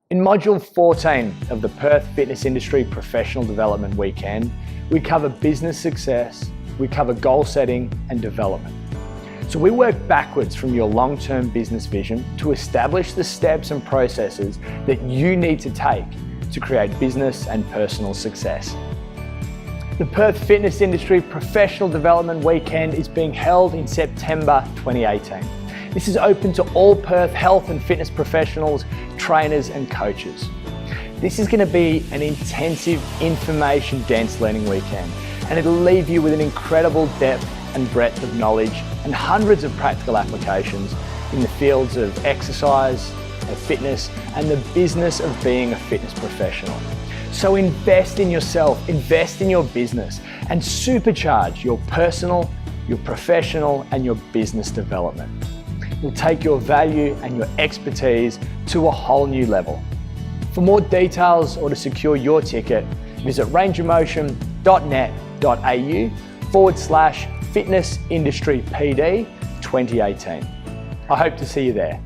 In Module 14 of the Perth Fitness Industry Professional Development Weekend, we cover business success, we cover goal setting and development. So we work backwards from your long-term business vision to establish the steps and processes that you need to take to create business and personal success. The Perth Fitness Industry Professional Development Weekend is being held in September 2018. This is open to all Perth health and fitness professionals, trainers and coaches. This is going to be an intensive, information-dense learning weekend, and it'll leave you with an incredible depth and breadth of knowledge and hundreds of practical applications in the fields of exercise, of fitness, and the business of being a fitness professional. So invest in yourself, invest in your business, and supercharge your personal, your professional, and your business development. You'll take your value and your expertise to a whole new level. For more details or to secure your ticket, visit rangeofmotion.net.au/fitness industry PD 2018. I hope to see you there.